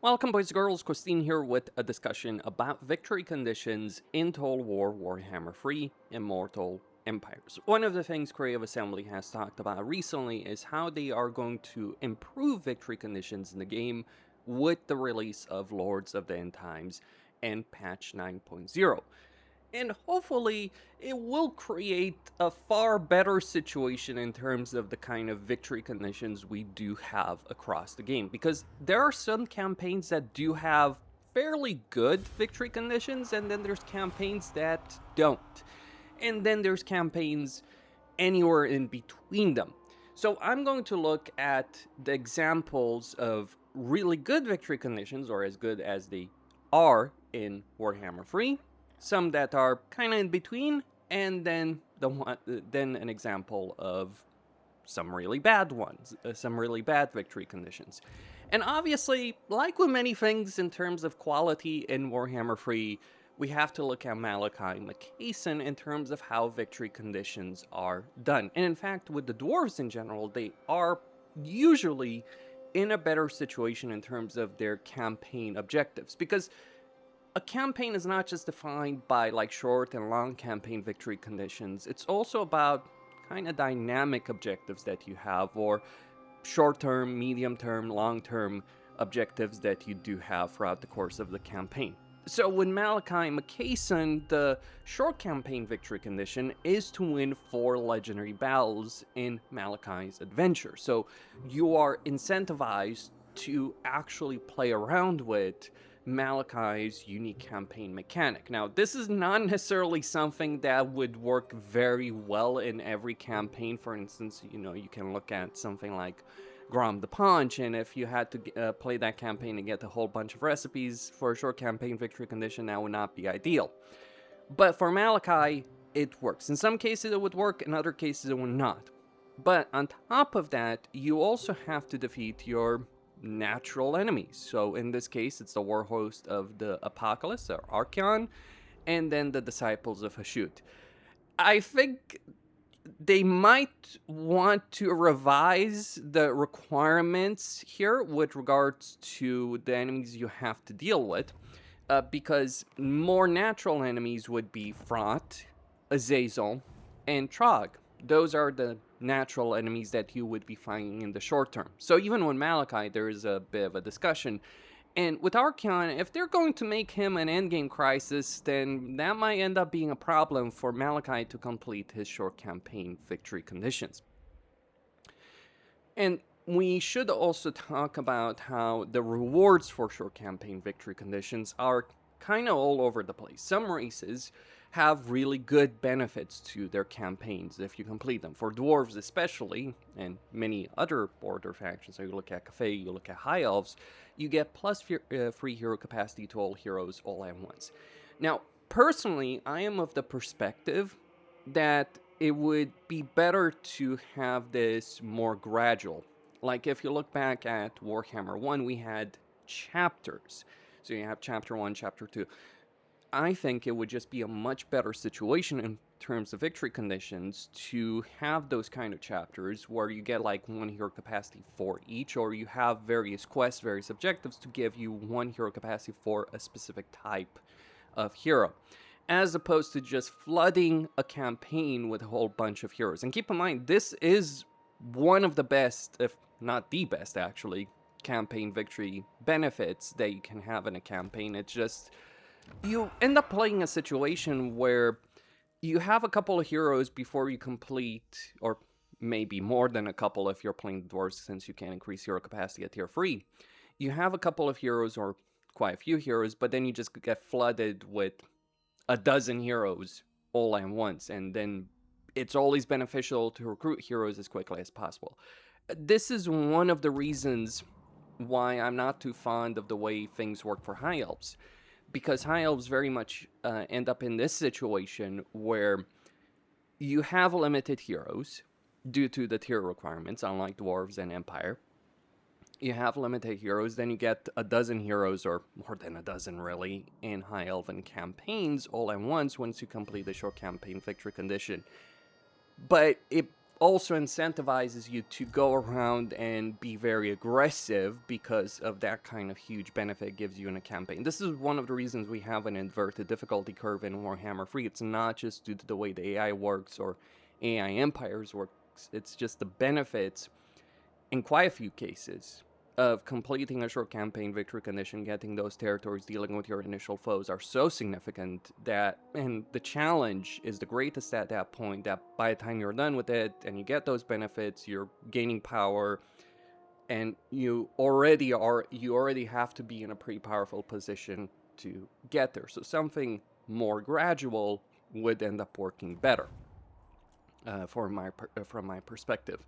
Welcome boys and girls, Costin here with a discussion about victory conditions in Total War Warhammer 3 Immortal Empires. One of the things Creative Assembly has talked about recently is how they are going to improve victory conditions in the game with the release of Lords of the End Times and patch 9.0. And hopefully it will create a far better situation in terms of the kind of victory conditions we do have across the game. Because there are some campaigns that do have fairly good victory conditions, and then there's campaigns that don't. And then there's campaigns anywhere in between them. So I'm going to look at the examples of really good victory conditions, or as good as they are in Warhammer 3. Some that are kind of in between, and then an example of some really bad ones, some really bad victory conditions. And obviously, like with many things in terms of quality in Warhammer 3, we have to look at Malakai Makaisson in terms of how victory conditions are done. And in fact, with the dwarves in general, they are usually in a better situation in terms of their campaign objectives, because a campaign is not just defined by like short and long campaign victory conditions. It's also about kind of dynamic objectives that you have, or short-term, medium-term, long-term objectives that you do have throughout the course of the campaign. So with Malakai Makaisson, the short campaign victory condition is to win 4 legendary battles in Malakai's adventure. So you are incentivized to actually play around with Malakai's unique campaign mechanic. Now, this is not necessarily something that would work very well in every campaign. For instance, you can look at something like Grom the Punch, and if you had to play that campaign and get a whole bunch of recipes for a short campaign victory condition, that would not be ideal. But for Malakai, it works. In some cases it would work, in other cases it would not. But on top of that, you also have to defeat your natural enemies. So in this case, it's the war host of the Apocalypse, or Archeon, and then the Disciples of Hashut. I think they might want to revise the requirements here with regards to the enemies you have to deal with, because more natural enemies would be Fraught, Azazel, and Trog. Those are the natural enemies that you would be fighting in the short term. So even with Malakai, there is a bit of a discussion. And with Archeon, if they're going to make him an endgame crisis, then that might end up being a problem for Malakai to complete his short campaign victory conditions. And we should also talk about how the rewards for short campaign victory conditions are kind of all over the place. Some races have really good benefits to their campaigns if you complete them. For dwarves especially, and many other border factions, so you look at Cafe, you look at High Elves, you get plus free hero capacity to all heroes all at once. Now, personally, I am of the perspective that it would be better to have this more gradual. Like if you look back at Warhammer 1, we had chapters. So you have chapter 1, chapter 2. I think it would just be a much better situation in terms of victory conditions to have those kind of chapters where you get like 1 hero capacity for each, or you have various quests, various objectives to give you 1 hero capacity for a specific type of hero, as opposed to just flooding a campaign with a whole bunch of heroes. And keep in mind, this is one of the best, if not the best actually, campaign victory benefits that you can have in a campaign. It's just, you end up playing a situation where you have a couple of heroes before you complete, or maybe more than a couple if you're playing the dwarves, since you can increase hero capacity at tier 3. You have a couple of heroes, or quite a few heroes, but then you just get flooded with a dozen heroes all at once, and then it's always beneficial to recruit heroes as quickly as possible. This is one of the reasons why I'm not too fond of the way things work for High Elves, because High Elves very much end up in this situation where you have limited heroes due to the tier requirements, unlike Dwarves and Empire. You have limited heroes, then you get a dozen heroes, or more than a dozen really, in High Elven campaigns all at once you complete the short campaign victory condition. But it also incentivizes you to go around and be very aggressive because of that kind of huge benefit it gives you in a campaign. This is one of the reasons we have an inverted difficulty curve in Warhammer 3. It's not just due to the way the AI works or AI Empires works, it's just the benefits in quite a few cases of completing a short campaign victory condition, getting those territories, dealing with your initial foes are so significant that, and the challenge is the greatest at that point, that by the time you're done with it and you get those benefits, you're gaining power, and you already have to be in a pretty powerful position to get there. So something more gradual would end up working better from my perspective.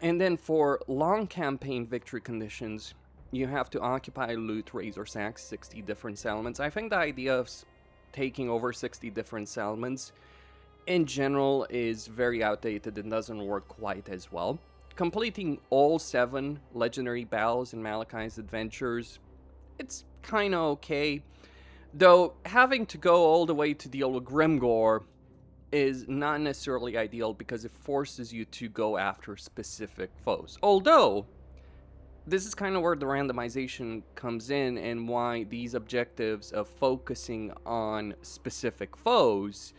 And then for long campaign victory conditions, you have to occupy, loot, raise, or sack 60 different settlements. I think the idea of taking over 60 different settlements in general is very outdated and doesn't work quite as well. Completing all 7 legendary battles in Malakai's adventures, it's kinda okay. Though having to go all the way to deal with Grimgore is not necessarily ideal because it forces you to go after specific foes. Although, this is kind of where the randomization comes in and why these objectives of focusing on specific foes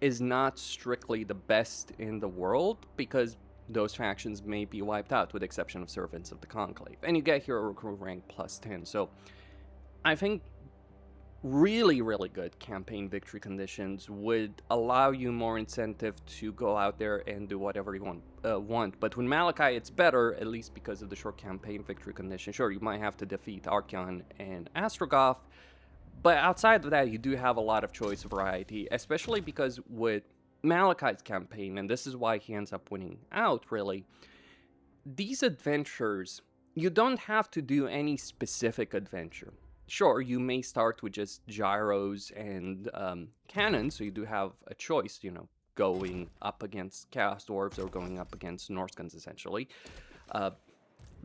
is not strictly the best in the world, because those factions may be wiped out with the exception of Servants of the Conclave. And you get hero recruit rank plus 10. So I think really good campaign victory conditions would allow you more incentive to go out there and do whatever you want. But with Malakai, it's better, at least because of the short campaign victory condition. Sure, you might have to defeat Archeon and Astrogoth, but outside of that, you do have a lot of choice variety, especially because with Malakai's campaign, and this is why he ends up winning out, really, these adventures, you don't have to do any specific adventure. Sure, you may start with just gyros and cannons, so you do have a choice, going up against Chaos Dwarves or going up against Norscans, essentially,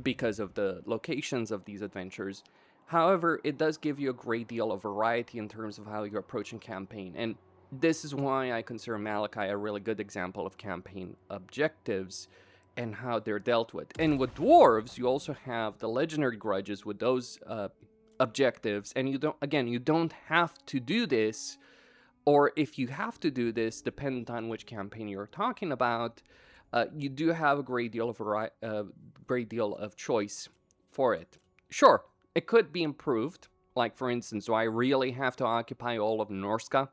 because of the locations of these adventures. However, it does give you a great deal of variety in terms of how you're approaching campaign, and this is why I consider Malakai a really good example of campaign objectives and how they're dealt with. And with Dwarves, you also have the Legendary Grudges with those objectives, and you don't have to do this, or if you have to do this, depending on which campaign you're talking about, you do have a great deal of choice for it. Sure, it could be improved. Like, for instance, do I really have to occupy all of Norska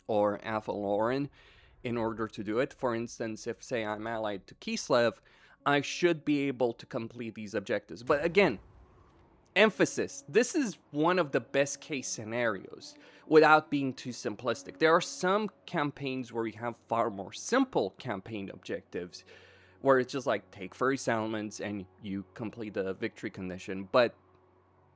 or Athaloran in order to do it? For instance, if, say, I'm allied to Kislev, I should be able to complete these objectives. But again, emphasis, this is one of the best case scenarios without being too simplistic. There are some campaigns where you have far more simple campaign objectives, where it's just like take 30 settlements and you complete the victory condition, but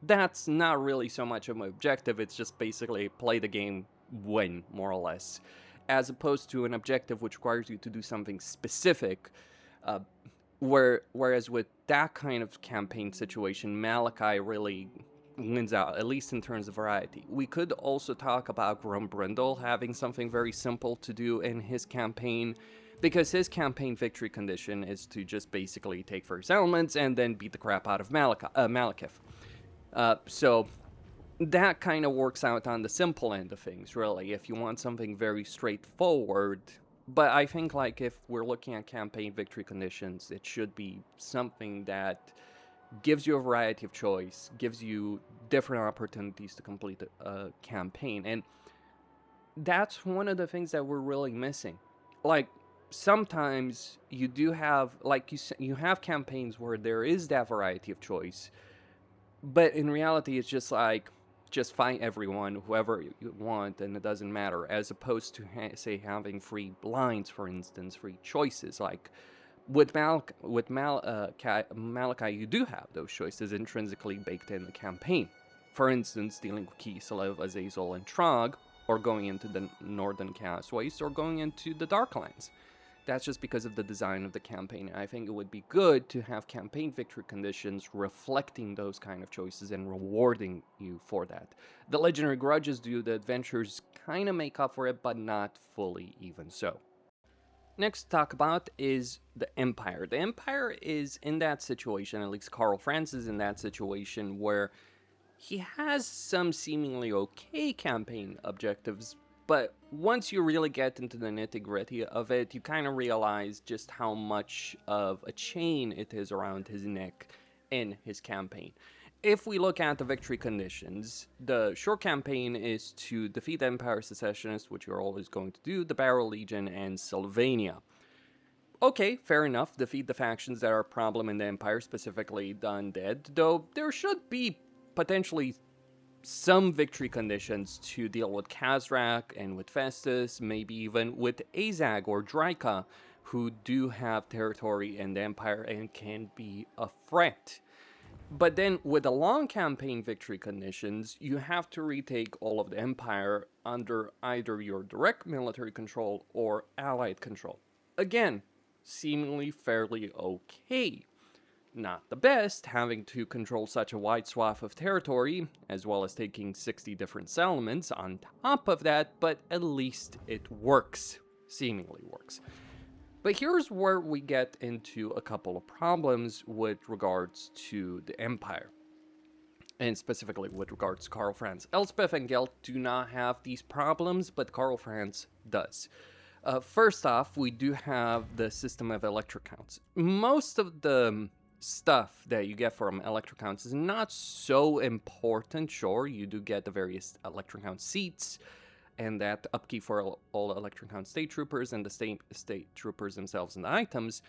that's not really so much of an objective. It's just basically play the game, win, more or less, as opposed to an objective which requires you to do something specific. Whereas with that kind of campaign situation, Malakai really wins out, at least in terms of variety. We could also talk about Grumbrindle having something very simple to do in his campaign, because his campaign victory condition is to just basically take first elements and then beat the crap out of Malekith. So that kind of works out on the simple end of things, really, if you want something very straightforward. But I think, like, if we're looking at campaign victory conditions, it should be something that gives you a variety of choice, gives you different opportunities to complete a campaign. And that's one of the things that we're really missing. Like, sometimes you do have, like, you have campaigns where there is that variety of choice, but in reality, it's just like, just fight everyone, whoever you want, and it doesn't matter, as opposed to, say, having free lines, for instance, free choices. Like, with Malakai, you do have those choices intrinsically baked in the campaign. For instance, dealing with Kislev, Azazel, and Trog, or going into the Northern Chaos Waste, or going into the Darklands. That's just because of the design of the campaign. I think it would be good to have campaign victory conditions reflecting those kind of choices and rewarding you for that. The Legendary Grudges do, the adventures kind of make up for it, but not fully even so. Next to talk about is the Empire. The Empire is in that situation, at least Karl Franz is in that situation, where he has some seemingly okay campaign objectives, but once you really get into the nitty-gritty of it, you kind of realize just how much of a chain it is around his neck in his campaign. If we look at the victory conditions, the short campaign is to defeat Empire Secessionists, which you're always going to do, the Barrow Legion, and Sylvania. Okay, fair enough, defeat the factions that are a problem in the Empire, specifically the Undead, though there should be potentially some victory conditions to deal with Kazrak and with Festus, maybe even with Azag or Draika, who do have territory in the Empire and can be a threat. But then with the long campaign victory conditions, you have to retake all of the Empire under either your direct military control or allied control. Again, seemingly fairly okay. Not the best, having to control such a wide swath of territory, as well as taking 60 different settlements on top of that, but at least it works. Seemingly works. But here's where we get into a couple of problems with regards to the Empire. And specifically with regards to Karl Franz. Elspeth and Gelt do not have these problems, but Karl Franz does. First off, we do have the system of electric counts. Most of the stuff that you get from electric counts is not so important. Sure, you do get the various electric count seats, and that upkeep for all electric count state troopers and the state troopers themselves and the items,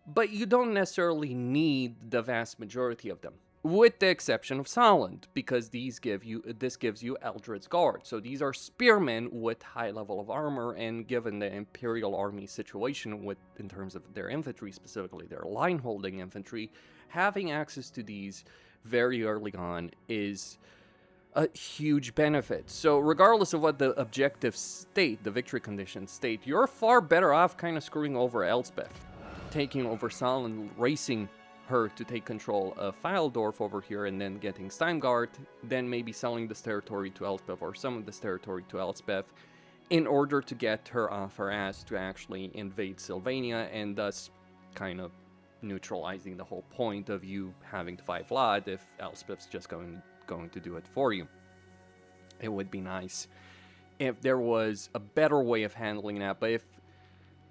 but you don't necessarily need the vast majority of them, with the exception of Solent, because this gives you Eldred's Guard. So these are spearmen with high level of armor, and given the Imperial Army situation in terms of their infantry, specifically their line-holding infantry, having access to these very early on is a huge benefit. So regardless of what the objectives state, the victory conditions state, you're far better off kind of screwing over Elspeth, taking over Sol and racing her to take control of Fildorf over here and then getting Steingart, then maybe selling this territory to Elspeth or some of this territory to Elspeth in order to get her off her ass to actually invade Sylvania, and thus kind of neutralizing the whole point of you having to fight Vlad if Elspeth's just going to do it for you. It would be nice if there was a better way of handling that, but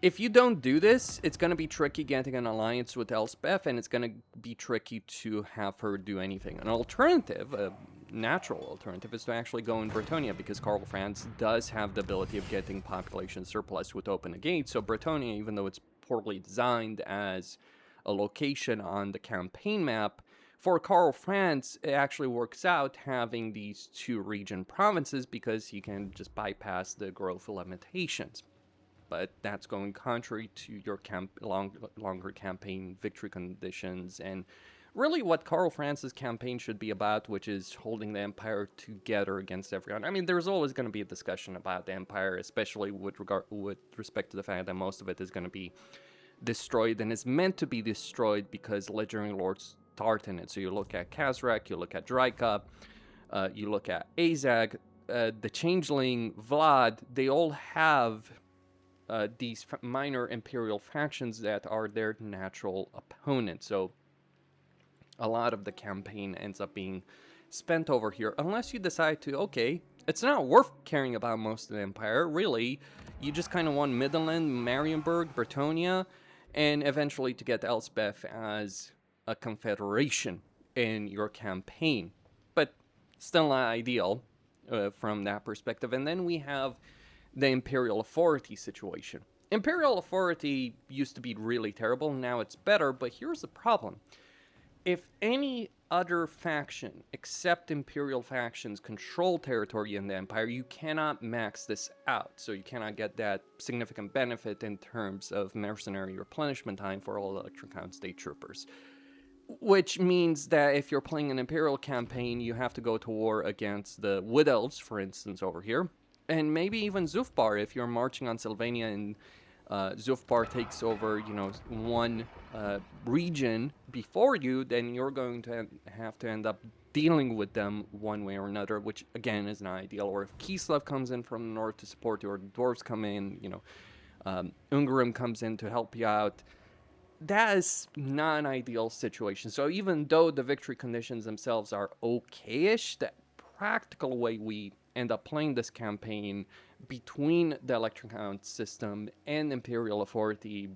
if you don't do this, it's going to be tricky getting an alliance with Elspeth, and it's going to be tricky to have her do anything. An alternative, a natural alternative, is to actually go in Bretonnia, because Karl Franz does have the ability of getting population surplus with Open the Gate. So Bretonnia, even though it's poorly designed as a location on the campaign map, for Karl Franz, it actually works out having these two region provinces because he can just bypass the growth limitations. But that's going contrary to your longer campaign victory conditions and really what Karl Franz's campaign should be about, which is holding the Empire together against everyone. I mean, there's always going to be a discussion about the Empire, especially with respect to the fact that most of it is going to be destroyed and is meant to be destroyed because legendary lords start in it. So you look at Kazrak, you look at Draika, you look at Azag, the Changeling, Vlad, they all have these minor Imperial factions that are their natural opponents. So a lot of the campaign ends up being spent over here, unless you decide to, okay, it's not worth caring about most of the Empire, really. You just kind of want Midland, Marienburg, Bretonnia, and eventually to get Elspeth as a confederation in your campaign. But still not ideal from that perspective. And then we have the Imperial Authority situation. Imperial Authority used to be really terrible, now it's better, but here's the problem. If any other faction except Imperial factions control territory in the Empire, you cannot max this out. So you cannot get that significant benefit in terms of mercenary replenishment time for all Electric Count state troopers. Which means that if you're playing an Imperial campaign, you have to go to war against the Wood Elves, for instance, over here. And maybe even Zufbar if you're marching on Sylvania and Zufbar takes over, one region before you, then you're going to have to end up dealing with them one way or another, which again is not ideal. Or if Kislev comes in from the north to support you, or the dwarves come in, Ungarum comes in to help you out. That is not an ideal situation. So even though the victory conditions themselves are okay-ish, the practical way we end up playing this campaign between the Electric Count system and Imperial Authority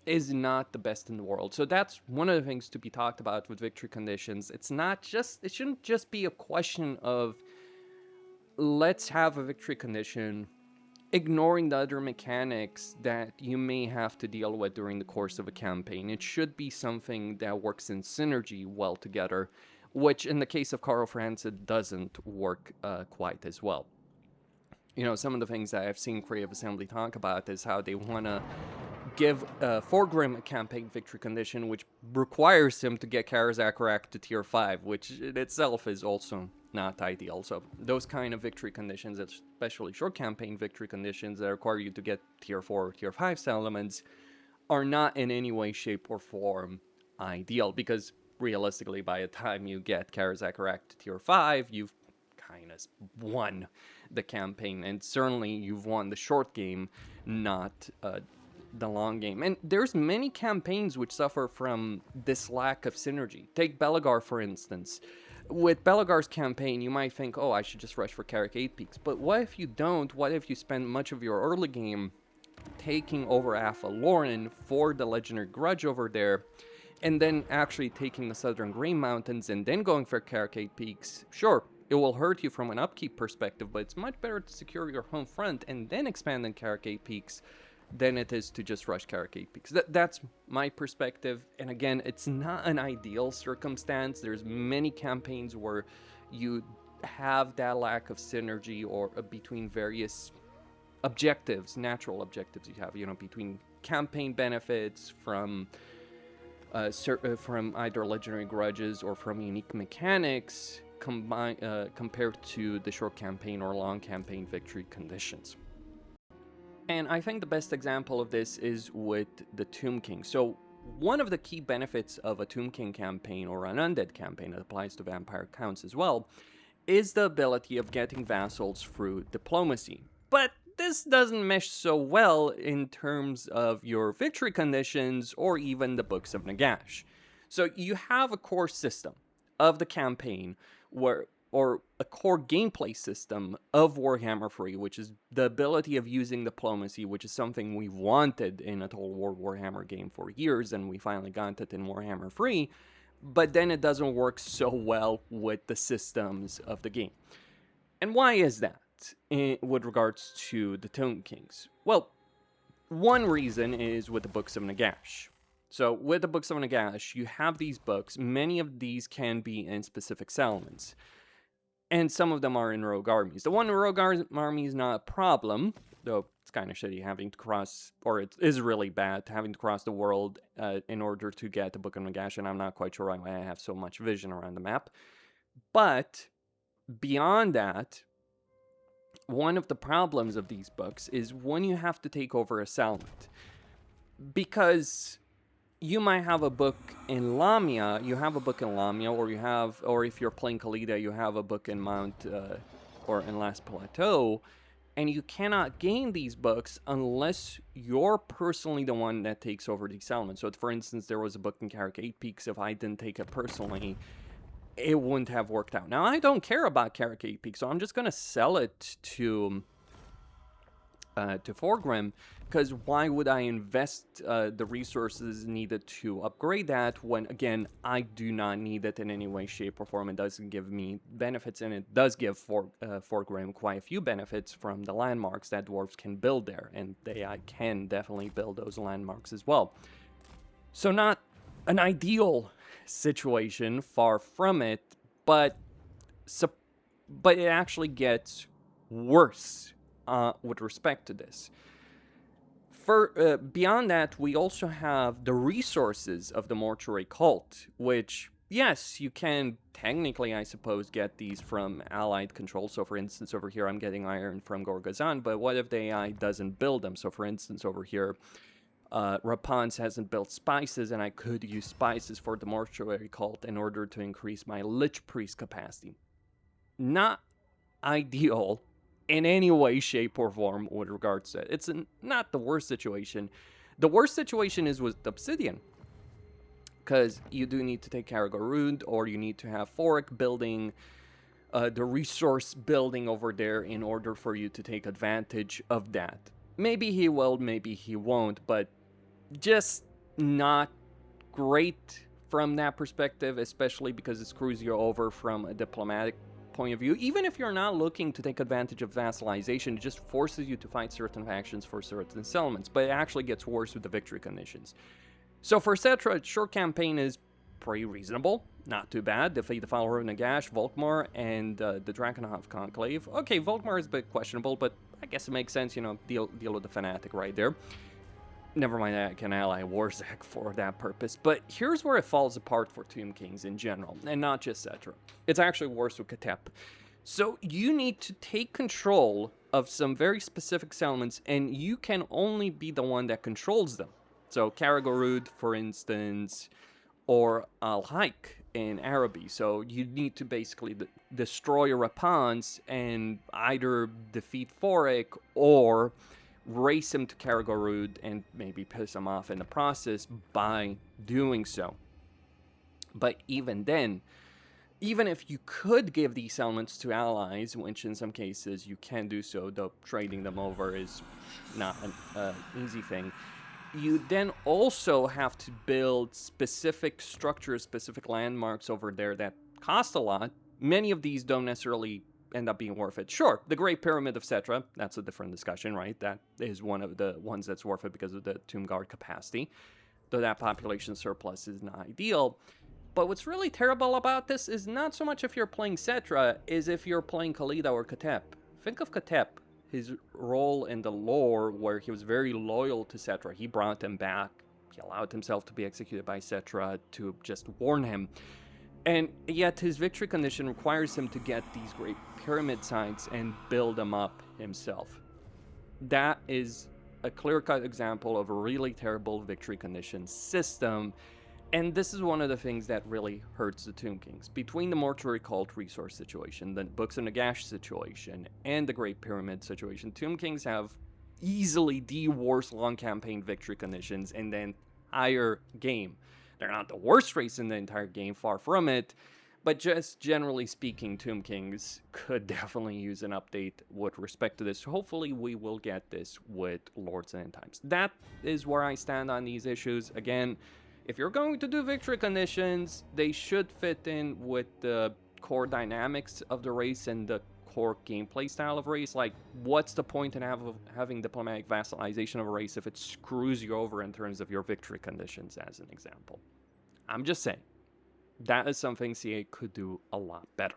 is not the best in the world. So that's one of the things to be talked about with victory conditions. It shouldn't just be a question of let's have a victory condition, ignoring the other mechanics that you may have to deal with during the course of a campaign. It should be something that works in synergy well together, which in the case of Karl Franz, it doesn't work quite as well. You know, some of the things that I've seen Creative Assembly talk about is how they want to give Thorgrim a campaign victory condition, which requires him to get Karazakarak to tier 5, which in itself is also not ideal. So those kind of victory conditions, especially short campaign victory conditions that require you to get tier 4 or tier 5 settlements, are not in any way, shape, or form ideal, because realistically, by the time you get Karazakarak to tier 5, you've kind of won the campaign, and certainly you've won the short game, not the long game. And there's many campaigns which suffer from this lack of synergy. Take Belagar, for instance. With Belagar's campaign, you might think, oh, I should just rush for Carrick 8 Peaks. But what if you don't? What if you spend much of your early game taking over Alpha Lauren for the Legendary Grudge over there, and then actually taking the Southern Grey Mountains and then going for Carrick 8 Peaks? Sure, it will hurt you from an upkeep perspective, but it's much better to secure your home front and then expand in Carrick 8 Peaks than it is to just rush Carrick 8 Peaks. That's my perspective, and again, it's not an ideal circumstance. There's many campaigns where you have that lack of synergy or between various objectives, natural objectives you have, you know, between campaign benefits from either Legendary Grudges or from unique mechanics compared to the short campaign or long campaign victory conditions. And I think the best example of this is with the Tomb King. So one of the key benefits of a Tomb King campaign or an Undead campaign that applies to Vampire Counts as well is the ability of getting vassals through diplomacy. But this doesn't mesh so well in terms of your victory conditions or even the Books of Nagash. So you have a core system of the campaign or a core gameplay system of Warhammer 3, which is the ability of using diplomacy, which is something we've wanted in a Total War Warhammer game for years, and we finally got it in Warhammer 3, but then it doesn't work so well with the systems of the game. And why is that with regards to the Tomb Kings? Well, one reason is with the Books of Nagash. So with the Books of Nagash, you have these books. Many of these can be in specific settlements, and some of them are in rogue armies. The one rogue army is not a problem, though it's kind of shitty having to cross, or it is really bad having to cross the world in order to get the Book of Nagash, and I'm not quite sure why I have so much vision around the map. But beyond that, one of the problems of these books is when you have to take over a settlement. Because you might have a book in Lamia, or if you're playing Khalida, you have a book in Mount, or in Last Plateau, and you cannot gain these books unless you're personally the one that takes over these settlements. So, for instance, there was a book in Carrick 8 Peaks. If I didn't take it personally, it wouldn't have worked out. Now, I don't care about Carrick 8 Peaks, so I'm just going to sell it to Thorgrim, because why would I invest the resources needed to upgrade that when, again, I do not need it in any way, shape, or form. It doesn't give me benefits, and it does give Thorgrim quite a few benefits from the landmarks that dwarves can build there, and I can definitely build those landmarks as well. So not an ideal situation, far from it, but it actually gets worse with respect to this. Beyond that, we also have the resources of the Mortuary Cult, which, yes, you can technically, I suppose, get these from allied control. So, for instance, over here, I'm getting iron from Gorgazan, but what if the AI doesn't build them? So, for instance, over here, Rapans hasn't built spices, and I could use spices for the Mortuary Cult in order to increase my Lich Priest capacity. Not ideal in any way, shape, or form with regards to it. It's not the worst situation. The worst situation is with Obsidian, because you do need to take Karagorud, or you need to have Forik building the resource building over there in order for you to take advantage of that. Maybe he will, maybe he won't, but just not great from that perspective, especially because it screws you over from a diplomatic point of view. Even if you're not looking to take advantage of vassalization, it just forces you to fight certain factions for certain settlements, but it actually gets worse with the victory conditions. So for Cetra, short campaign is pretty reasonable, not too bad. Defeat the follower of Nagash, Volkmar, and the Drakenhof Conclave. Okay, Volkmar is a bit questionable, but I guess it makes sense, you know, deal with the Fanatic right there. Never mind, I can ally Warzak for that purpose. But here's where it falls apart for Tomb Kings in general, and not just Cetra. It's actually worse with Katep. So you need to take control of some very specific settlements, and you can only be the one that controls them. So Karagorud, for instance, or Al-Haik in Araby. So you need to basically destroy Rapans and either defeat Forik or race him to Karagorud and maybe piss him off in the process by doing so. But even then, even if you could give these elements to allies, which in some cases you can do so, though trading them over is not an easy thing, you then also have to build specific structures, specific landmarks over there that cost a lot. Many of these don't necessarily end up being worth it. Sure, the Great Pyramid of Cetra, that's a different discussion, right? That is one of the ones that's worth it because of the Tomb Guard capacity, though that population surplus is not ideal. But what's really terrible about this is not so much if you're playing Cetra, is if you're playing Khalida or Katep. Think of Katep, his role in the lore where he was very loyal to Cetra. He brought him back. He allowed himself to be executed by Cetra to just warn him. And yet his victory condition requires him to get these Great Pyramid sites and build them up himself. That is a clear-cut example of a really terrible victory condition system. And this is one of the things that really hurts the Tomb Kings. Between the Mortuary Cult resource situation, the Books of Nagash situation, and the Great Pyramid situation, Tomb Kings have easily the worst long campaign victory conditions in the entire game. They're not the worst race in the entire game, far from it, but just generally speaking, Tomb Kings could definitely use an update with respect to this. Hopefully we will get this with Lords and End Times. That is where I stand on these issues. Again, if you're going to do victory conditions, they should fit in with the core dynamics of the race and the core gameplay style of race. Like, what's the point in having diplomatic vassalization of a race if it screws you over in terms of your victory conditions, as an example? I'm just saying, that is something CA could do a lot better.